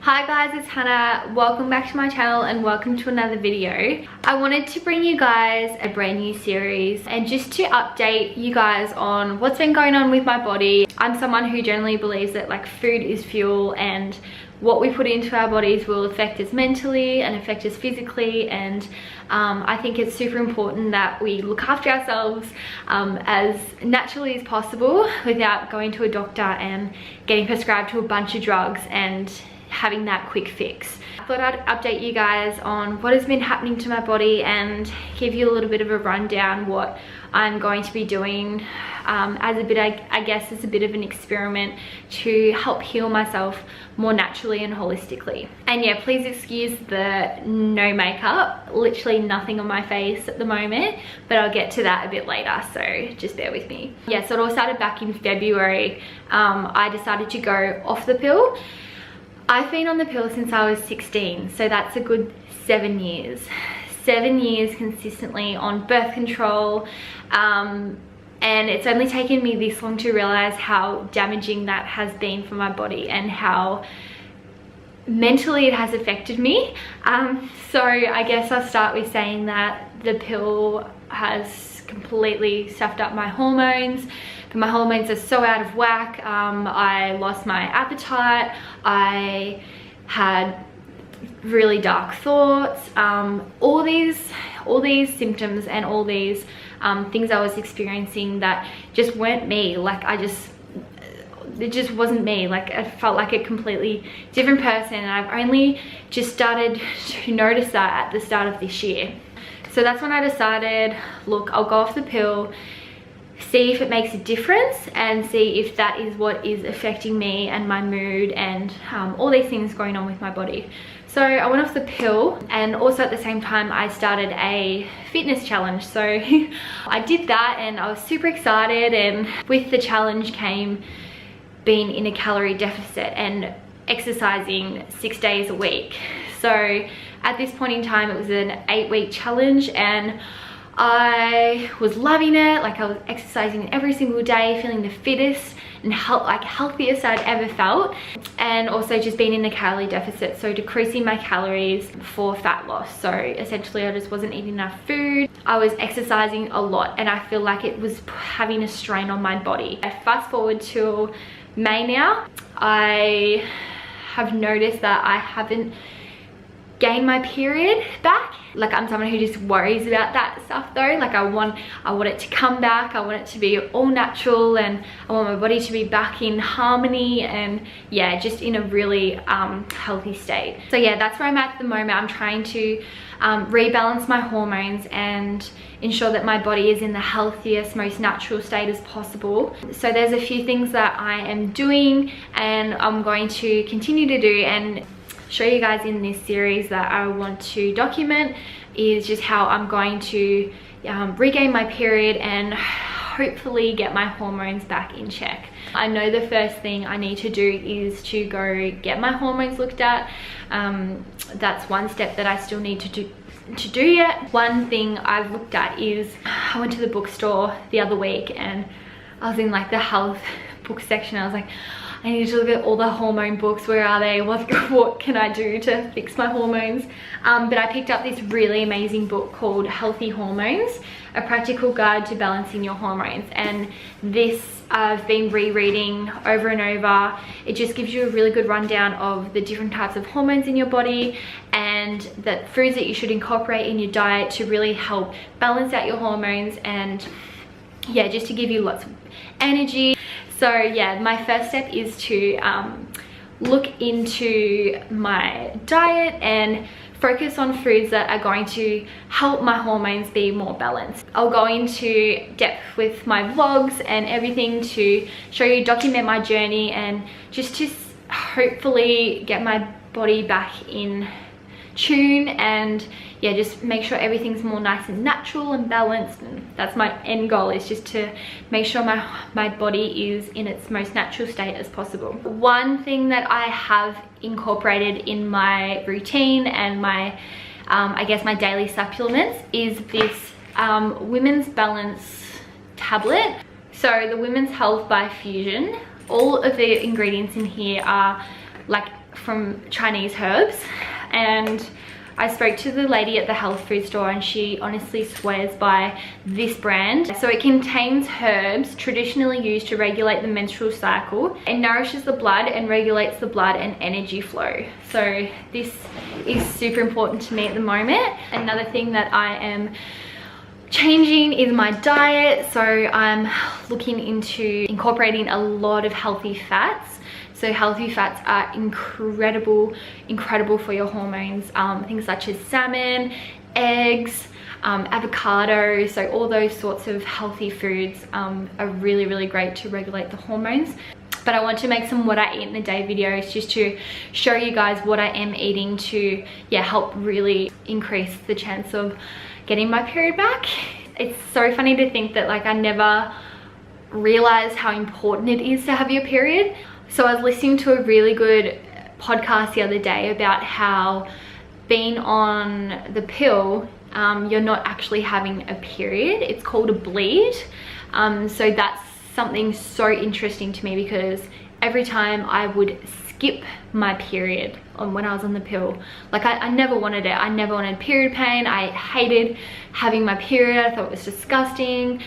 Hi guys, it's Hannah. Welcome back to my channel and welcome to another video. I wanted to bring you guys a brand new series and just to update you guys on what's been going on with my body. I'm someone who generally believes that like food is fuel and what we put into our bodies will affect us mentally and affect us physically, and I think it's super important that we look after ourselves as naturally as possible without going to a doctor and getting prescribed to a bunch of drugs and having that quick fix. I thought I'd update you guys on what has been happening to my body and give you a little bit of a rundown what I'm going to be doing as a bit, I guess, as a bit of an experiment to help heal myself more naturally and holistically. And yeah, please excuse the no makeup, literally nothing on my face at the moment, but I'll get to that a bit later, so just bear with me. Yeah, so it all started back in February. I decided to go off the pill. I've been on the pill since I was 16, so that's a good 7 years. 7 years consistently on birth control, and it's only taken me this long to realize how damaging that has been for my body and how mentally it has affected me. So I guess I'll start with saying that the pill has completely stuffed up my hormones. My hormones are so out of whack. I lost my appetite. I had really dark thoughts. All these symptoms and all these things I was experiencing that just weren't me. Like it just wasn't me. Like I felt like a completely different person, and I've only just started to notice that at the start of this year. So that's when I decided, look, I'll go off the pill, see if it makes a difference, and see if that is what is affecting me and my mood and all these things going on with my body. So I went off the pill, and also at the same time I started a fitness challenge. So I did that and I was super excited, and with the challenge came being in a calorie deficit and exercising 6 days a week. So at this point in time it was an 8-week challenge, and I was loving it. Like I was exercising every single day, feeling the fittest and healthiest I'd ever felt, and also just being in a calorie deficit, so decreasing my calories for fat loss. So essentially I just wasn't eating enough food. I was exercising a lot and I feel like it was having a strain on my body. I fast forward to May now. I have noticed that I haven't gained my period back. Like I'm someone who just worries about that stuff though. Like I want it to come back. I want it to be all natural, and I want my body to be back in harmony and yeah, just in a really healthy state. So yeah, that's where I'm at the moment. I'm trying to rebalance my hormones and ensure that my body is in the healthiest, most natural state as possible. So there's a few things that I am doing and I'm going to continue to do and show you guys in this series that I want to document, is just how I'm going to regain my period and hopefully get my hormones back in check. I know the first thing I need to do is to go get my hormones looked at. That's one step that I still need to do yet. One thing I've looked at is, I went to the bookstore the other week and I was in like the health book section. I was like, I need to look at all the hormone books. Where are they? What can I do to fix my hormones? But I picked up this really amazing book called Healthy Hormones, A Practical Guide to Balancing Your Hormones. And this I've been rereading over and over. It just gives you a really good rundown of the different types of hormones in your body and the foods that you should incorporate in your diet to really help balance out your hormones, and yeah, just to give you lots of energy. So yeah, my first step is to look into my diet and focus on foods that are going to help my hormones be more balanced. I'll go into depth with my vlogs and everything to show you, document my journey, and just to hopefully get my body back in tune, and yeah, just make sure everything's more nice and natural and balanced. And that's my end goal, is just to make sure my body is in its most natural state as possible. One thing that I have incorporated in my routine and my I guess my daily supplements is this Women's Balance tablet. So the Women's Health by Fusion, all of the ingredients in here are like from Chinese herbs, and I spoke to the lady at the health food store and she honestly swears by this brand. So it contains herbs traditionally used to regulate the menstrual cycle. It nourishes the blood and regulates the blood and energy flow. So this is super important to me at the moment. Another thing that I am changing is my diet. So I'm looking into incorporating a lot of healthy fats. So healthy fats are incredible for your hormones. Things such as salmon, eggs, avocado. So all those sorts of healthy foods are really great to regulate the hormones. But I want to make some what I eat in a day videos just to show you guys what I am eating to help really increase the chance of getting my period back. It's so funny to think that like I never realized how important it is to have your period. So I was listening to a really good podcast the other day about how being on the pill, you're not actually having a period. It's called a bleed. So that's something so interesting to me, because every time I would skip my period when I was on the pill, like I never wanted it. I never wanted period pain. I hated having my period. I thought it was disgusting.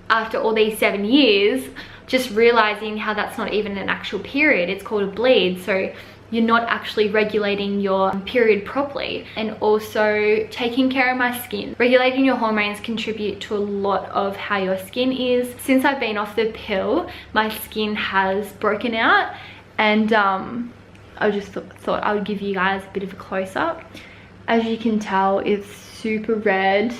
After all these 7 years, just realizing how that's not even an actual period, it's called a bleed. So you're not actually regulating your period properly. And also taking care of my skin. Regulating your hormones contribute to a lot of how your skin is. Since I've been off the pill, my skin has broken out, and I just thought I would give you guys a bit of a close-up. As you can tell, it's super red.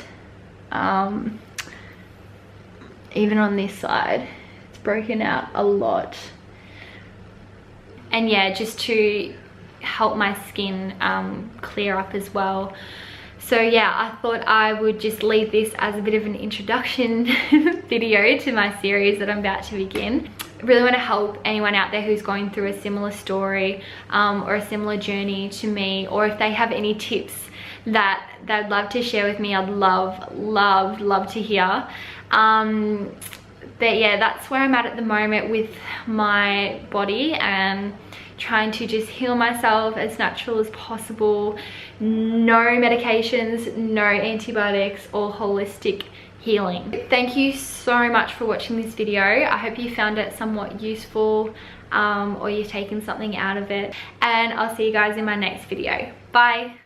Even on this side, it's broken out a lot. And yeah, just to help my skin clear up as well. So yeah, I thought I would just leave this as a bit of an introduction video to my series that I'm about to begin. I really want to help anyone out there who's going through a similar story or a similar journey to me, or if they have any tips that they'd love to share with me, I'd love to hear. But yeah, that's where I'm at the moment with my body, and trying to just heal myself as natural as possible. No medications, no antibiotics, or holistic healing. Thank you so much for watching this video. I hope you found it somewhat useful, or you've taken something out of it, and I'll see you guys in my next video. Bye.